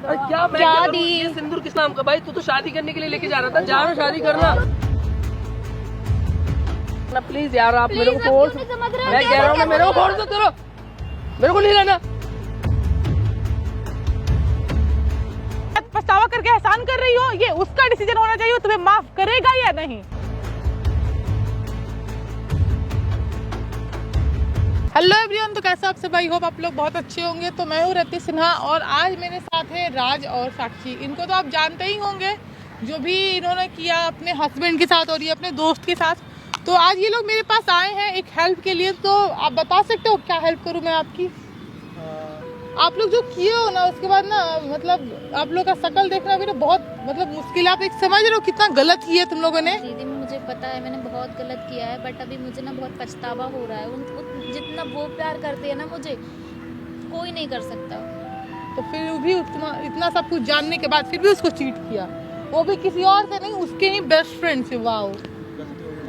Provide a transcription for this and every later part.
अरे क्या मैं क्या क्या दी? ये सिंदूर किस नाम का? भाई तू तो शादी करने के लिए लेके जा रहा था, जा ना शादी करना ना प्लीज यार। आप मेरे को फोर्स, मैं कह रहा हूँ ना, मेरे को फोर्स मत करो, मेरे को नहीं लेना। पछतावा करके एहसान कर रही हो, ये उसका डिसीजन होना चाहिए, तुम्हें माफ करेगा या नहीं। हेलो एवरीवन, तो कैसा आप सब? आई होप आप लोग बहुत अच्छे होंगे। तो मैं हूँ रति सिन्हा और आज मेरे साथ है राज और साक्षी। इनको तो आप जानते ही होंगे, जो भी इन्होंने किया अपने हस्बैंड के साथ और ये अपने दोस्त के साथ। तो आज ये लोग मेरे पास आए हैं एक हेल्प के लिए। तो आप बता सकते हो क्या हेल्प करूँ मैं आपकी? आप लोग जो किए हो ना, उसके बाद ना मतलब आप लोग का शकल देखना भी ना बहुत मतलब मुश्किल है। आप एक समझ रहे हो कितना गलत किया तुम लोगों ने। दीदी मुझे पता है मैंने बहुत गलत किया है, बट अभी मुझे ना बहुत पछतावा हो रहा है। जितना वो प्यार करते हैं ना मुझे, कोई नहीं कर सकता। तो फिर भी इतना सब कुछ जानने के बाद फिर भी उसको चीट किया, वो भी किसी और से नहीं, उसके ही बेस्ट फ्रेंड से। वाओ,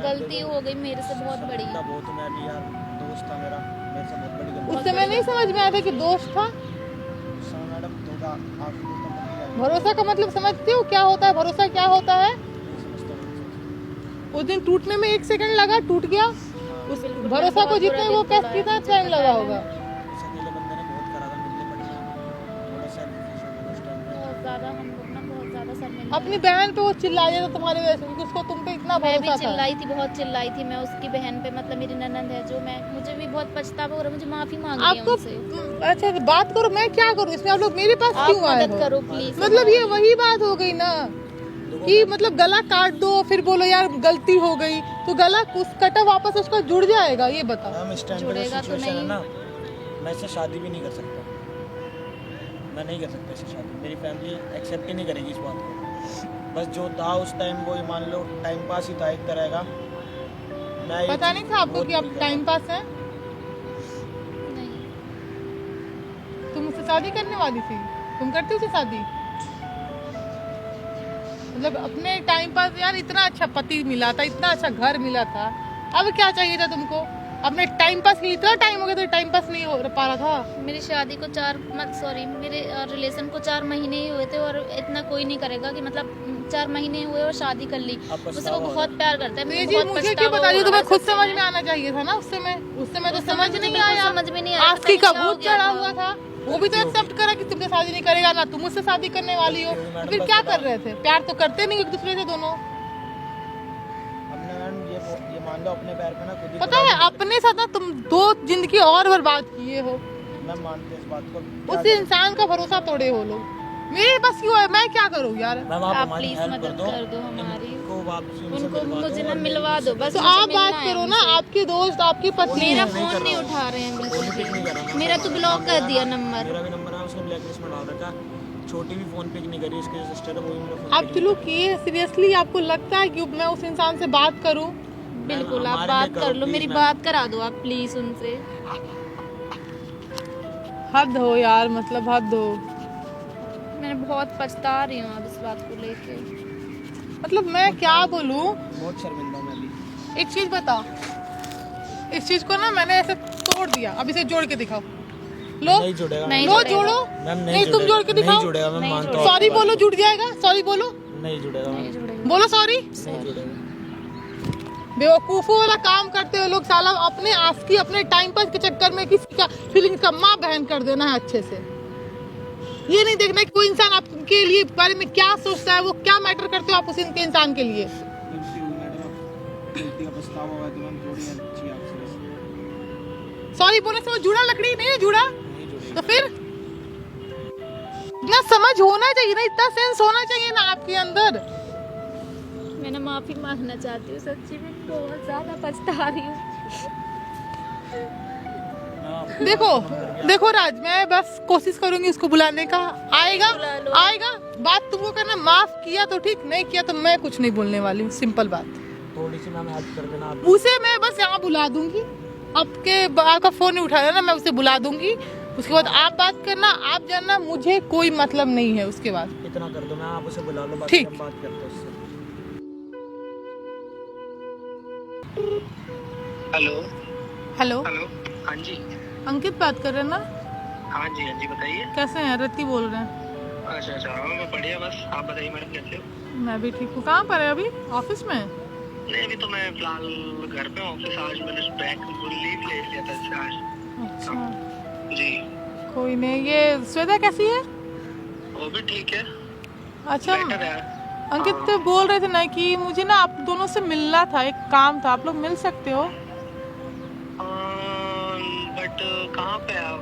गलती हो गई मेरे से बहुत बड़ी। दोस्त था मेरा, मेरे से बहुत बड़ी गलती। उस समय नहीं समझ में आया था कि दोस्त था। मैडम धोखा, आप भरोसा का मतलब समझते हो क्या होता है? भरोसा क्या होता है? उस दिन टूटने में 1 सेकंड लगा, टूट गया। उस भरोसा को जितने वो कितना टाइम लगा होगा। उस अकेले बंदे ने बहुत करा था, मिलने पड़े थोड़ा सेल्फिश हो उस टाइम में। बहुत ज्यादा हम लोग ना बहुत ज्यादा शर्मिंदा। अपनी बहन पे वो चिल्लाया था तुम्हारे वजह से, क्योंकि उसको तुम पे इतना मैं भी भरोसा था। चिल्लाई थी, बहुत चिल्लाई थी मैं उसकी बहन पे। मतलब मेरी ननद है जो, मैं मुझे भी बहुत पछतावा हो रहा है, मुझे माफी मांगनी है आपको उनसे। अच्छा बात करो, मैं क्या करूँ इसमें? आप लोग मेरे पास आप क्यों आए मदद हो? करो प्लीज। मतलब ये वही बात हो गई ना कि मतलब गला काट दो फिर बोलो यार गलती हो गई, तो गला उस कटा वापस उसका जुड़ जाएगा? ये बताओ। मैम इस टाइम पे जुड़ेगा तो सिचुएशन है नहीं। ना, मैं इससे शादी भी नहीं कर सकता। मैं नहीं कर सकता इससे शादी, मेरी फैमिली एक्सेप्ट ही नहीं करेगी इस बात को। बस जो था उस टाइम वो मान लो टाइम पास ही था एक तरह का। मैं ये पता चीज़ नहीं था आपको बहुत कि आप फील टाइम करता पास है? नहीं, तुम उससे शादी करने वाली थी? तुम करती उससे शादी? मतलब अपने टाइम पास यार, इतना अच्छा पति मिला था, इतना अच्छा घर मिला था, अब क्या चाहिए था तुमको? अपने टाइम पास के लिए इतना टाइम हो गया तो टाइम पास नहीं हो पा रहा था। मेरी शादी को मेरे रिलेशन को 4 महीने ही हुए थे और इतना कोई नहीं करेगा कि मतलब 4 महीने हुए और शादी कर ली। अब मुझे पछतावा वो हो बहुत प्यार करता है। तो ये मुझे चीज बहुत मुझे क्यों पछतावा बता रही हो? हो तुम्हें रहा खुद है समझ सच में आना चाहिए था ना उस समय। उस समय तो समझ मुझे नहीं बिल्कुल आया, समझ में नहीं आया। आज पता की नहीं क्या हो कबूत गया चढ़ा था। हुआ था, वो भी तो एक्सेप्ट करा कि तुमसे शादी नहीं करेगा ना, तुम मुझसे शादी करने वाली हो। तो फिर क्या कर रहे थे? प्यार तो करते नहीं एक दूसरे से दोनों। अपने मैम ये मान लो अपने पैर पे ना खुद ही पता है अपने साथ ना तुम 2 जिंदगी और बर्बाद किए हो। मैं मानते इस बात को। उस इंसान का भरोसा तोड़े हो लोग। मेरे बस क्यों है, मैं क्या करूँ यार? मैम आप आप हमारी प्लीज हेल्प मदद कर दो हमारी। इनको वापसी उनसे उनको मिलवा दो मुझे ना और मिलवा दो बस। तो मुझे आप बात मिलना है करो ना, उनसे। आपके दोस्त आपकी पत्नी मेरा है। फोन नहीं उठा रहे हैं बिल्कुल पिक नहीं कर रहा भी। मैं। मेरा तो ब्लॉक कर दिया नंबर। मेरा भी नंबर है, उसने ब्लैकलिस्ट में डाल रखा। छोटी भी फोन पिक नहीं करी, उसके जो सिस्टर है वो भी मेरा फोन आप चलो किए सीरियसली, आपको लगता है कि मैं उस इंसान से बात करूं? बिल्कुल आप हमारे लिए बात करो, कर लो, please, मेरी मैम। बात करा दो आप प्लीज उनसे। हद हो यार, मतलब हद हो। मैं बहुत पछता रही हूँ अब इस बात को लेके। मतलब मैं क्या बोलूं? बहुत शर्मिंदा हूं मैं भी। एक चीज बता, इस चीज को ना मैंने ऐसे तोड़ दिया, अब इसे जोड़ के दिखाओ। लो नहीं जुड़ेगा नहीं लो, जुड़ेगा। जोड़ो। मैम, नहीं तुम जोड़ के नहीं दिखाओ। जुड़ेगा, मैं नहीं मानता हूँ। जुड़ेगा। सॉरी बोलो, जुड़ जाएगा। सॉरी बोलो, नहीं जुड़ेगा नहीं मैम, जुड़ेगा। बोलो सॉरी। नहीं जुड़ेगा। बेवकूफों वाला काम करते हो लोग साला। अपने आस्की अपने टाइम पास के चक्कर में किसी का फीलिंग्स का माँ बहन कर देना है अच्छे से। ये नहीं देखना कि कोई इंसान आपके लिए बारे में क्या सोचता है, वो क्या मैटर करते हो आप उस इंसान के लिए। गलती हुई मैडम, अब गलती का पछतावा हुआ तो मैम थोड़ी हेल्प चाहिए आपसे बस। सॉरी बोलने से वो जुड़ा लकड़ी नहीं जुड़ा, नहीं जुड़ेगा। तो फिर इतना समझ होना चाहिए ना, इतना सेंस होना चाहिए ना आपके अंदर। मैं ना माफी मांगना चाहती हूँ, सच्ची में बहुत ज्यादा पछता रही हूँ। देखो देखो राज, मैं बस कोशिश करूंगी उसको बुलाने का। आएगा बुला लो। आएगा, बात तुमको करना। माफ किया तो ठीक, नहीं किया तो मैं कुछ नहीं बोलने वाली हूँ। सिंपल बात। थोड़ी सी मैम हेल्प कर देना आप। उसे मैं बस यहाँ बुला दूंगी। आपका फोन नहीं उठा रहा ना, मैं उसे बुला दूंगी। उसके बाद आप बात करना, आप जानना, मुझे कोई मतलब नहीं है उसके बाद। इतना कर दो, मैं आप उसे बुला लो, बाकी ठीक। हम बात करते हैं उससे। Hello hello, hello. हाँ जी, अंकित बात कर रहे हैं ना? हाँ जी, हाँ जी, बताइए। कैसे हैं? रति बोल रहे हैं। अच्छा मैं बढ़िया। बस आप बताइए मैडम कैसे हो? मैं भी ठीक हूँ। कहाँ पर है अभी? ऑफिस में? नहीं अभी तो मैं फिलहाल घर पे हूँ। ऑफिस आज मैंने बैंक लीव ले लिया था इससे आज। अच्छा जी कोई नहीं। ये श्वेता कैसी है? वो भी ठीक है। अच्छा बेटर है। अंकित तो बोल रहे थे ना कि मुझे ना आप दोनों से मिलना था, एक काम था। आप लोग मिल सकते हो? बट कहाँ पे आप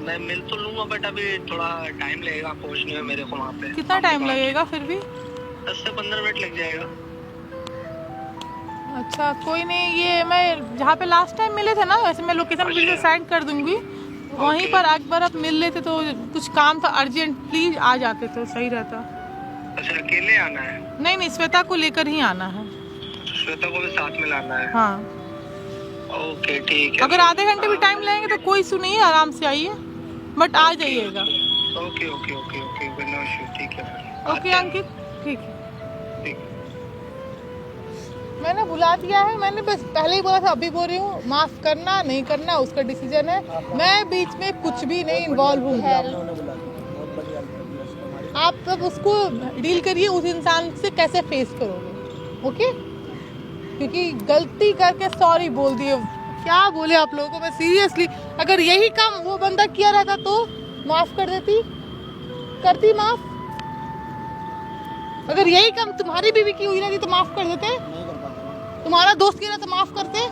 मैं मिल तो लूंगा बट अभी थोड़ा टाइम लगेगा पहुंचने में मेरे को वहाँ पे। कितना टाइम लगेगा फिर भी? 10 से 15 मिनट लग जाएगा। अच्छा कोई नहीं। ये मैं जहाँ पे लास्ट टाइम मिले थे ना, वैसे मैं लोकेशन वीडियो सेंड कर दूंगी। वहीं पर एक बार आप मिल लेते तो कुछ काम था अर्जेंट, प्लीज आ जाते तो सही रहता। अच्छा अकेले आना है? नहीं नहीं, श्वेता को लेकर ही आना है। श्वेता को भी साथ में लाना है? हाँ ओके ठीक है। अगर आधे घंटे भी टाइम लगेंगे तो कोई इशू नहीं है, आराम से आइए, बट आ जाइएगा। Okay okay okay okay no issue. ठीक है ओके अंकित ठीक है। ठीक। मैंने बुला दिया है। मैंने बस पहले ही बोला था, अभी बोल रही हूँ, माफ करना नहीं करना उसका डिसीजन है। मैं बीच में कुछ भी नहीं इन्वॉल्व हूँ। उन्होंने बुला दिया, बहुत बढ़िया हेल्प की। आप तब उसको डील करिए, उस इंसान से कैसे फेस करोगे। ओके क्योंकि गलती करके सॉरी बोल दिए। क्या बोले आप लोगों को, मैं सीरियसली अगर यही काम वो बंदा किया रहता तो माफ कर देती, करती माफ। अगर यही काम तुम्हारी बीवी की हुई रहती तो माफ कर देते? नहीं कर पाता। तुम्हारा दोस्त किया तो माफ करते?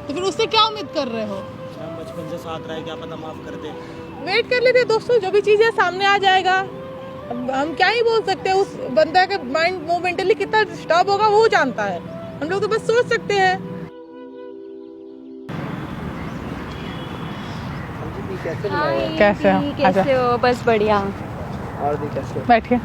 तो फिर उससे क्या उम्मीद कर रहे हो? हम बचपन से साथ रहे, क्या पता माफ कर दे। वेट कर लेते दोस्तों, जो भी चीज़ है सामने आ जाएगा। अब हम क्या ही बोल सकते हैं, उस बंदा के माइंड मोमेंटली कितना डिस्टर्ब होगा वो जानता है। हम लोग तो बस सोच सकते हैं। कैसे हो? कैसे हो? बस बढ़िया। और भी कैसे? बैठिए,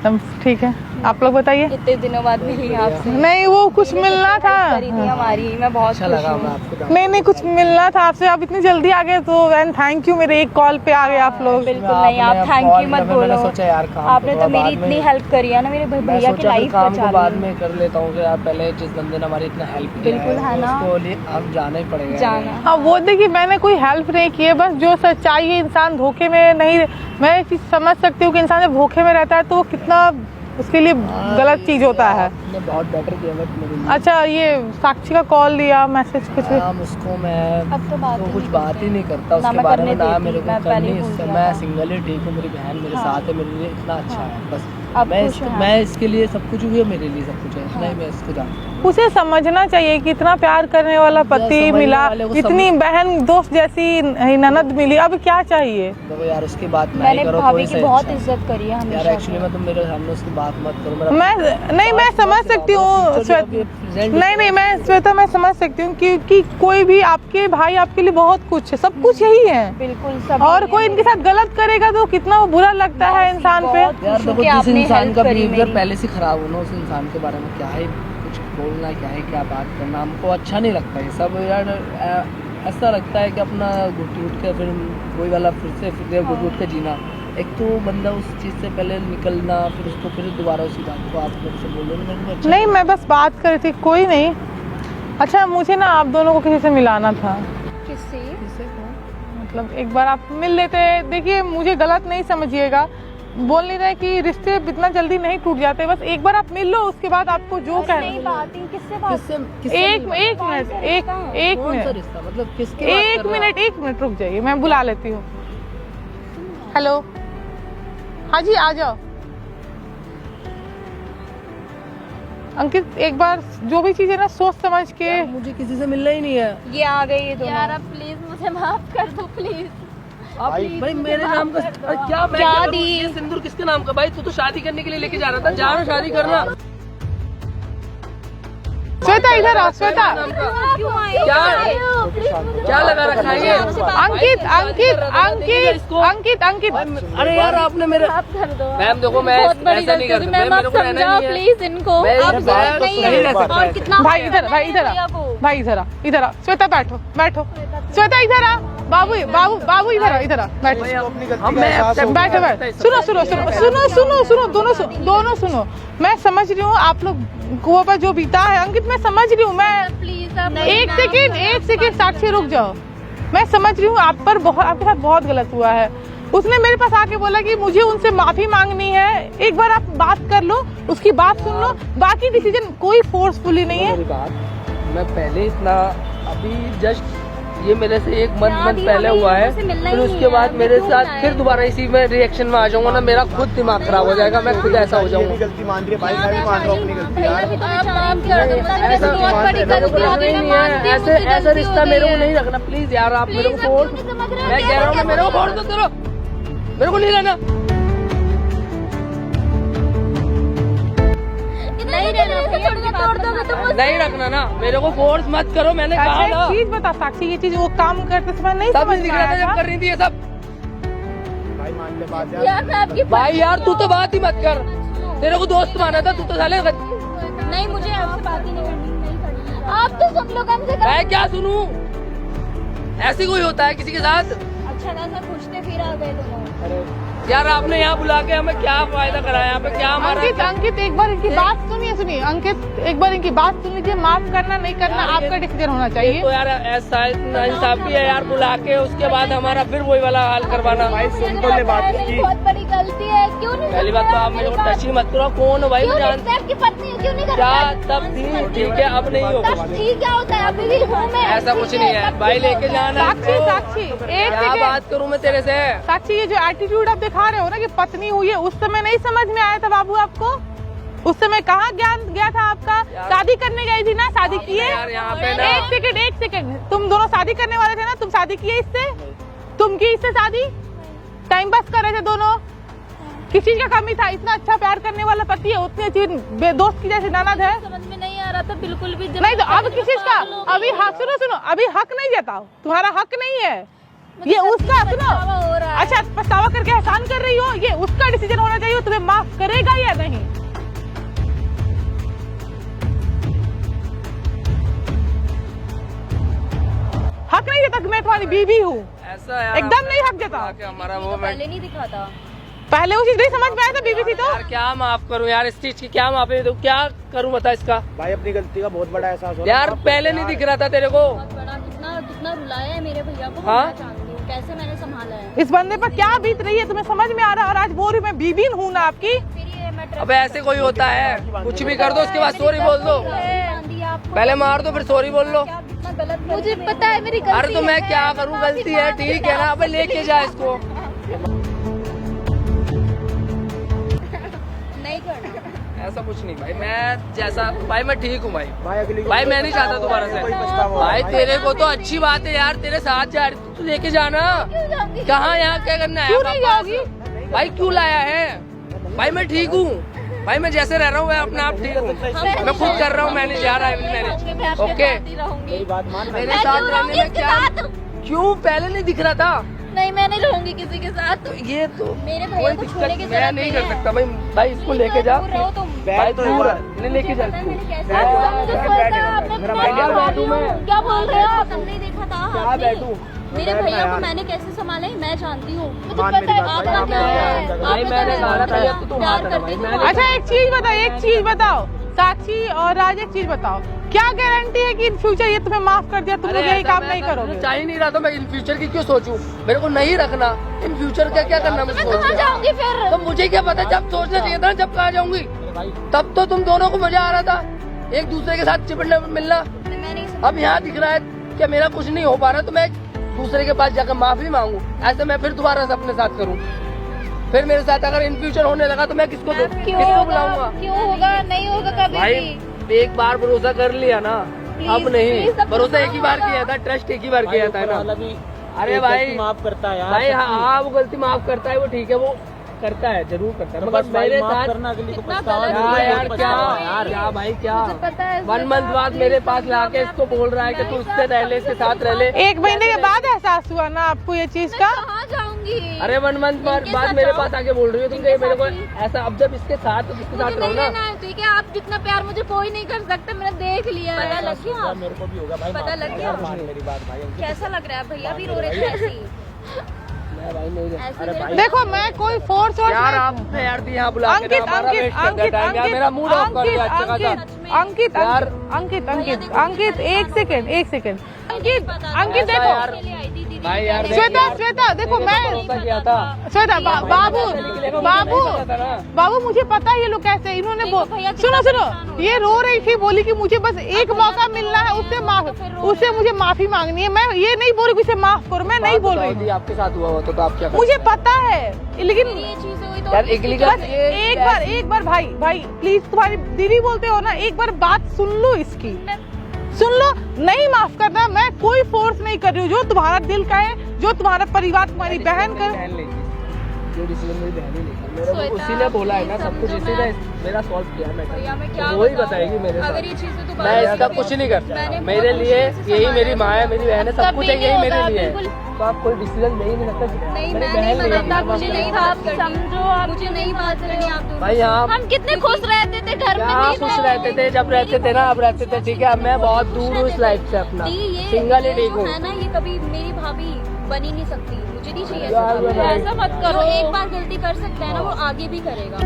हम ठीक है। आप लोग बताइए। कितने दिनों बाद मिली आपसे। नहीं वो कुछ मिलना था। करी थी हमारी, मैं बहुत खुश हूँ। नहीं नहीं कुछ मिलना था आपसे। आप इतनी जल्दी आ गए तो एंड थैंक यू, मेरे एक कॉल पे आ गए आप लोग। बिल्कुल नहीं, आप थैंक यू मत बोलो। आपने तो मेरी इतनी हेल्प करी है ना, मेरे भैया की लाइफ बचा दी। बाद में कर लेता हूँ। यार पहले जिस बंदे ने हमारी इतना हेल्प किया बिल्कुल है ना, उसको लिए अब जाना ही पड़ेगा। जाना। हाँ वो देखिए, मैंने कोई हेल्प नहीं की है, बस जो सच्चाई है, इंसान धोखे में नहीं। मैं एक चीज समझ सकती हूँ कि इंसान जब धोखे में रहता है तो वो कितना उसके लिए गलत चीज होता है। आपने बहुत बेटर किया मेरे लिए। अच्छा ये साक्षी का कॉल लिया, मैसेज कुछ? उसको मैं अब तो बात कुछ बात ही नहीं करता ना उसके मैं बारे में, करने ना देती, मेरे को मैं पहले करनी। ही भूल इससे गया मैं था। सिंगल ही ठीक हूँ। मेरी बहन मेरे हाँ। साथ है, मेरे लिए इतना अच्छा है। बस अब मैं खुश हैं। मैं इसके लिए सब कुछ हुई है, मेरे लिए सब कुछ है। इतना ही मैं इसको जानता हूँ। उसे समझना चाहिए कि इतना प्यार करने वाला पति समझने मिला, वाले को इतनी बहन दोस्त जैसी ननद मिली, अब क्या चाहिए? देखो यार उसकी बात नहीं मैंने करो। भाभी कोई की से बहुत अच्छा। इज्जत करी है यार हमेशा। एक्चुअली मैं तुम मेरे सामने उसकी बात मत करो। मैं समझ सकती हूँ नहीं मैं श्वेता, मैं समझ सकती हूँ क्योंकि कोई भी आपके भाई आपके लिए बहुत कुछ है, सब कुछ यही है। बिल्कुल सब। और कोई इनके साथ गलत करेगा तो कितना वो बुरा लगता है इंसान पे। यार देखो जिस आपने इंसान help का करी बिहेवियर मेरी। पहले से खराब हो ना, उस इंसान के बारे में क्या है कुछ बोलना, क्या है क्या बात करना, हमको अच्छा नहीं लगता है सब। यार ऐसा लगता है कि अपना घुट घुट के फिर वही वाला फिर घुट घुट के जीना। एक तो बंदा उस चीज़ से पहले निकलना, फिर उसको फिर दोबारा उसी बात को आप मेरे से बोलो ना, मेरे को अच्छा नहीं मैं बस बात कर रही थी, कोई नहीं। अच्छा मुझे ना आप दोनों को किसी से मिलाना था। किससे? मतलब एक बार आप मिल लेते। देखिए मुझे गलत नहीं समझिएगा, बोल नहीं रहे कि रिश्ते इतना जल्दी नहीं टूट जाते। बस एक बार आप मिल लो, उसके बाद आपको जो नहीं कहना। बात ही किससे बात? एक मिनट मतलब किसके एक मिनट रुक जाइए, मैं बुला लेती हूँ। हेलो हाँ जी आ जाओ। अंकित एक बार जो भी चीज़ है ना सोच समझ के। मुझे किसी से मिलना ही नहीं है। ये आ गई ये दोनों। यार अब प्लीज मुझे माफ कर दो प्लीज। भाई मेरे नाम का क्या मैं क्या करूं? दी? ये सिंदूर किसके नाम का? भाई तू तो शादी करने के लिए लेके जा रहा था, जा रहा शादी करना। श्वेता इधर आ, श्वेता। क्यों आए? क्या लगा रखा है ये? अंकित अंकित अंकित अंकित अंकित अरे यार आपने मेरे माफ कर दो। मैम देखो मैं बहुत बड़ी ऐसा नहीं कर गलती। सकता। मैम आप समझाओ प्लीज इनको। मैं आप इस बात को नहीं सही है। रह सकता और है। कितना भाई इधर भाई इधर आ श्वेता बैठो बैठो। श्वेता इधर आ, बाबू बाबू बाबू इधर आ बैठो। सुनो दोनों सुनो। मैं समझ रही हूँ आप लोग को पर जो बीता है अंकित, मैं समझ रही हूँ। मैं प्लीज आप एक सेकेंड साक्षी रुक जाओ। मैं समझ रही हूँ आप पर बहुत, आपके साथ बहुत गलत हुआ है। उसने मेरे पास आके बोला कि मुझे उनसे माफी मांगनी है, एक बार आप बात कर लो, उसकी बात सुन लो, बाकी डिसीजन कोई फोर्सफुली नहीं है। मेरी बात, मैं पहले इतना, अभी जस्ट ये मेरे से एक मंथ पहले हुआ है, फिर उसके बाद मेरे साथ फिर दोबारा इसी में रिएक्शन में आ जाऊंगा ना, मेरा खुद दिमाग खराब हो जाएगा, मैं खुद ऐसा हो जाऊंगा। गलती मान रही है भाई, मैं भी मान रहा हूँ अपनी गलती यार। ऐसे ऐसा रिश्ता मेरे को नहीं रखना प्लीज यार, आप मेरे को फोर्स, मैं कह रहा हूँ मेरे को फोर्स मत करो, मेरे को नहीं रहना। नहीं रखना ना, मेरे को फोर्स मत करो, मैंने कहा ना। चीज बता साक्षी, ये चीज वो काम करते समय नहीं सब समझ दिख में रहा था आया जब था। कर रही थी ये सब। भाई मान ले बात यार। भाई यार तू तो बात ही मत कर, तेरे को दोस्त माना था, तू तो साले नहीं, मुझे आपसे बात ही नहीं करनी। आप तो सब लोग हमसे मैं क्या सुनूं, ऐसी कोई होता है किसी के साथ? अच्छा खासा पूछते फिर आ गए दोनों। यार आपने यहाँ बुला के हमें क्या फायदा कराया, यहाँ पे क्या हमारा? अंकित एक बार इनकी बात सुनिए, अंकित एक बार इनकी बात सुन लीजिए, माफ करना नहीं करना आपका डिसीजन होना चाहिए। तो यार ऐसा इंसाफी है यार, बुला के उसके बाद हमारा फिर वही वाला हाल करवाना। भाई सिंपल ने बात की, बहुत बड़ी गलती है, क्यों नहीं? पहली बात तो आप मेरे को टच ही मत करो, कौन हो भाई? की पत्नी है, क्यों नहीं करते? क्या तब थी, ठीक है अब नहीं होगा। ठीक क्या होता है, अभी भी हूँ मैं। ऐसा कुछ नहीं है भाई, लेके जाना। साक्षी एक क्या सेकंड, बात करूँ मैं तेरे से? साक्षी ये जो एटीट्यूड आप दिखा रहे हो ना कि पत्नी हुई है, उस समय नहीं समझ में आया था बाबू आपको? उस समय कहाँ ज्ञान गया था आपका? शादी करने गई थी ना, शादी किए? यार यहाँ पे ना, एक सेकंड, तुम दोनों शादी करने वाले थे ना, तुम शादी किए इससे? तुम की इससे शादी? टाइम पास कर रहे थे दोनों? किस चीज का कमी था? इतना अच्छा प्यार करने वाला पति है, उतनी अच्छी दोस्त की जैसी ननद है। समझ में नहीं आ रहा था बिल्कुल भी। नहीं तो अब किस चीज का? अभी हक सुनो, अभी हक नहीं जताओ, तुम्हारा हक नहीं है ये, उसका सुनो। अच्छा पछतावा करके एहसान कर रही हो, ये उसका डिसीजन होना चाहिए, तुम्हें माफ करेगा या नहीं? हक नहीं जता कि मैं तुम्हारी बीवी हूँ, ऐसा यार एकदम नहीं हक जता। हमारा वो पहले नहीं दिखा था। पहले वो चीज नहीं समझ में आया था बीवी थी तो। यार क्या माफ करूं यार, इस चीज की क्या माफी दूं, क्या करूं बता इसका? भाई अपनी गलती का बहुत बड़ा एहसास हो यार पहले नहीं दिख रहा था तेरे को? बड़ा कितना रुलाया है मेरे भैया को, हाँ? मैं जानती हूँ कैसे मैंने संभाला है। इस बंदे पर क्या बीत रही है तुम्हें समझ में आ रहा है? और आज बोल रही मैं बीबी हूँ ना आपकी। अब ऐसे कोई होता है, कुछ भी कर दो उसके बाद सॉरी बोल दो, पहले मार दो फिर सॉरी बोल लो। मुझे पता है मेरी गलती। अरे तो मैं क्या करूं, गलती है ठीक है ना, अब लेके जा इसको। नहीं करना। ऐसा कुछ नहीं भाई, मैं जैसा भाई मैं ठीक हूँ भाई। अगली भाई मैं नहीं चाहता दोबारा से। भाई तेरे को तो अच्छी बात है यार, तेरे साथ जा रही तू, लेके जाना। कहाँ यहाँ क्या करना है? क्यों नहीं जाओगी? भाई क्यों लाया है? भाई मैं ठीक हूँ भाई, मैं जैसे रह रहा हूँ मैं अपना आप ठीक हूँ, मैं खुद कर रहा हूँ मैनेज यार, आई विल मैनेज। ओके मेरी बात मान। मेरे साथ रहने में क्या, क्यों पहले नहीं दिख रहा था? नहीं मैं नहीं रहूंगी किसी के साथ। तो ये तो मेरे भैया कोई को दिक्कत छोड़ने की मैं जरूरत नहीं नहीं कर है। सकता भाई। भाई इसको लेके जा रहो तुम। भाई, दूर नहीं लेके जा इसको। क्या बोल रहे हो आप? नहीं देखा था क्या आपने? बैठूं? मेरे भैया को मैंने कैसे संभाला है मैं जानती हूँ, मुझे मान पता है मेरी बात, आपका क्या है। भाई मैंने कहा था जब तू प्यार हाथ करती मैं थी। अच्छा एक चीज बताओ साक्षी और राज, एक चीज बताओ, क्या गारंटी है कि इन फ्यूचर ये तुम्हें माफ कर दिया तुम लोग यही काम नहीं करोगे? चाह ही नहीं रहा तो मैं इन फ्यूचर की क्यों सोचूं? मेरे को नहीं रखना इन फ्यूचर का, क्या करना मुझे? मैं कहाँ जाऊंगी फिर? तो मुझे क्या पता, जब सोचना चाहिए था जब कहाँ जाऊंगी, तब तो तुम दोनों को मजा आ रहा था एक दूसरे के साथ चिपटने मिलना। मैं नहीं अब यहाँ दिख रहा है कि मेरा कुछ नहीं हो पा रहा, तो मैं दूसरे के पास जाकर माफी मांगू, ऐसे मैं फिर दोबारा से अपने साथ करूँ? फिर मेरे साथ अगर इन फ्यूचर होने लगा तो मैं किसको किसको बुलाऊंगा? क्यों होगा? नहीं होगा कभी भाई भी। एक बार भरोसा कर लिया ना, अब नहीं। please, अब भरोसा एक ही बार किया था, ट्रस्ट एक ही बार किया था ना। अरे भाई माफ करता है यार। भाई हाँ वो गलती माफ करता है, वो ठीक है, वो करता है, जरूर करता है, मगर मेरे साथ यार क्या भाई क्या मुझे पता है 1 मंथ बाद मेरे पास लाके इसको बोल रहा है कि तू उससे रह ले, इसके साथ रह ले। 1 महीने के बाद एहसास हुआ ना आपको ये चीज का? कहाँ जाऊंगी? अरे 1 मंथ बाद मेरे पास आके बोल रही हो तुम मेरे को ऐसा? अब जब इसके साथ तो किसके साथ रहो ना। ठीक है, आप जितना प्यार मुझे कोई नहीं कर सकता, मैंने देख लिया। पता लग गया? मेरे को भी होगा भाई, पता लग गया? मेरी बात भाई। कैसा लग रहा है? भैया भी रो रहे थे ऐसे ही। भाई नहीं अरे भाई देखो मैं कोई फोर्स और यार आपने यार यहाँ बुला के ना हमारा वेस्ट कर दिया टाइम यार, मेरा मूड ऑफ कर दिया अच्छा खासा। अंकित एक सेकंड अंकित देखो भाई यार श्वेता देखो मैं किया था श्वेता बाबू मुझे पता है ये लोग कैसे, इन्होंने सुनो ये रो रही थी, बोली कि मुझे बस एक मौका मिलना है, उससे मुझे माफी मांगनी है। मैं ये नहीं बोल रही उसे माफ करो, मैं नहीं बोल रही। आपके साथ हुआ तो आप क्या मुझे पता है, लेकिन यार एक बार भाई प्लीज, तुम्हारी दीदी बोलते हो ना, एक बार बात सुन लो इसकी, सुन लो। नहीं माफ करना, मैं कोई फोर्स नहीं कर रही हूँ, जो तुम्हारा दिल का है, जो तुम्हारा परिवार, तुम्हारी बहन कर, जो डिसीजन मेरी बहन ही लेगी, मेरे को उसी ने बोला है ना, सब कुछ इसी ने मेरा सॉल्व किया। मैं वही बताएगी मेरे साथ, मैं इसका कुछ नहीं करता। मेरे लिए यही मेरी माँ है, मेरी बहन है, सब कुछ यही मेरे लिए है। तो आप कोई डिसीजन ले ही नहीं सकते। नहीं, मैं नहीं बनाता, मुझे नहीं बात समझो, आप मुझे नहीं बात करनी आप दोनों। भाई हम कितने खुश रहते थे घर में, यहाँ खुश रहते थे जब रहते थे ना, अब रहते थे ठीक है। अब मैं बहुत दूर हूँ इस लाइफ से, अपना सिंगल ही ठीक हूँ। है ना, ये कभी मेरी भाभी बन ही नहीं सकती, मुझे नहीं चाहिए यार, ऐसा मत करो। एक बार गलती कर सकता है ना, वो आगे भी करेगा।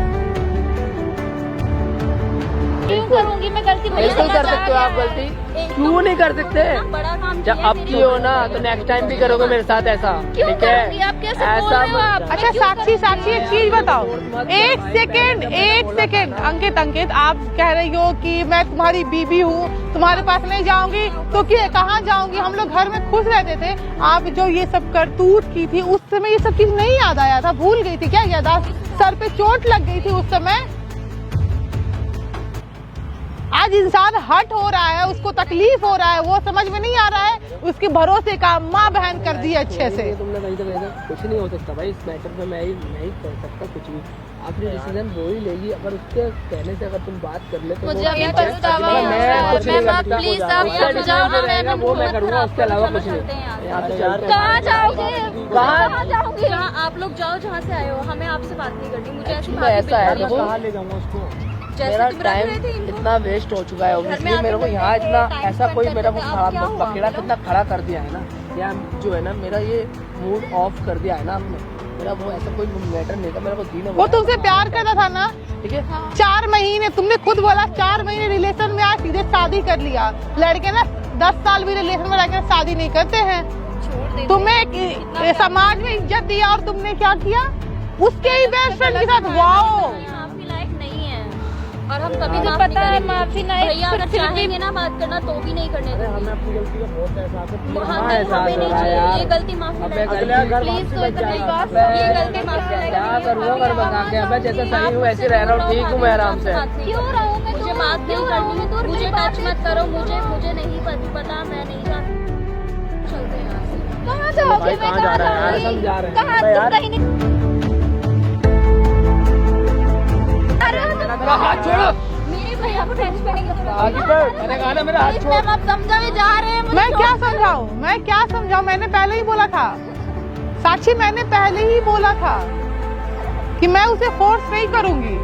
क्यों करूंगी मैं गलती? बिल्कुल कर सकते हो आप गलती, क्यों नहीं कर सकते? बड़ा काम जब अब की हो ना तो नेक्स्ट टाइम भी करोगे मेरे साथ ऐसा, ठीक है? आप कैसे ऐसा अच्छा साक्षी एक चीज बताओ, एक सेकेंड अंकित आप कह रही हो कि मैं तुम्हारी बीबी हूँ, तुम्हारे पास नहीं जाऊंगी तो कहाँ जाऊंगी? हम लोग घर में खुश रहते थे। आप जो ये सब करतूत की थी उस समय, ये सब चीज नहीं याद आया था, भूल गई थी क्या? याद सर पे चोट लग गई थी उस समय। आज इंसान हट हो रहा है, उसको तकलीफ हो रहा है, वो समझ में नहीं आ रहा है, उसके भरोसे का माँ बहन कर दी अच्छे से। तुमने कहीं तो कुछ नहीं हो सकता भाई, इस मैटर में मैं ही नहीं कर सकता कुछ भी। आपने डिसीजन वो ही लेगी, अगर उसके कहने से अगर तुम बात कर ले तो मुझे अभी पछतावा हो रहा है। मैं कुछ नहीं मैम, करता, प्लीज आप समझाओ, रहेगा वो मैं करूँगा, उसके अलावा कुछ नहीं। कहाँ जाओगे? कहाँ जाओगे? आप लोग जाओ जहाँ से आए हो, हमें आपसे बात नहीं करनी। मुझे ऐसा है, देखो कहाँ ले जाऊंगा उसको? मेरा टाइम इतना वेस्ट हो चुका है, इसलिए मेरे को यहाँ इतना ऐसा कोई मेरा को पकड़ा कितना खड़ा कर दिया है ना, या जो है ना मेरा ये मूड ऑफ कर दिया है ना आपने, मेरा वो ऐसा कोई मैटर नहीं था। मेरे को दिन वो तुमसे प्यार करता था ना, ठीक है? 4 महीने, तुमने खुद बोला 4 महीने रिलेशन में आज सीधे शादी कर लिया। लड़के ना 10 साल भी रिलेशन में रहकर शादी नहीं करते हैं। तुम्हें समाज में इज्जत दिया और तुमने क्या किया? उसके ही बेस्ट फ्रेंड के साथ। वाओ, और हम कभी पता है माफी नहीं, भैया अगर चाहेंगे ना बात करना तो भी नहीं करने देंगे। हमें अपनी गलती का बहुत एहसास है, ये गलती माफी नहीं, प्लीज तो इतनी बात, ये गलती माफी नहीं। क्या करूँगा घर बता के, मैं जैसे सही हूँ ऐसे रह रहा हूँ, ठीक हूँ मैं आराम से। क्यों रहूँ मैं? मुझे बात नहीं करनी, मुझे टच मत करो, मुझे नहीं पता, मैं नहीं जानती। चलते हैं यहाँ से। कहाँ जाओगे? कहाँ जा रहा है? हम जा रहे हैं कहीं नहीं। हाथ छोड़ो मेरे भैया को टेंशन करने की जरूरत आगे बढ़, मैंने कहा ना मेरा हाथ छोड़। मैम आप समझावे जा रहे हैं, मैं क्या समझाऊं? मैंने पहले ही बोला था साक्षी, मैंने पहले ही बोला था कि मैं उसे फोर्स नहीं करूंगी।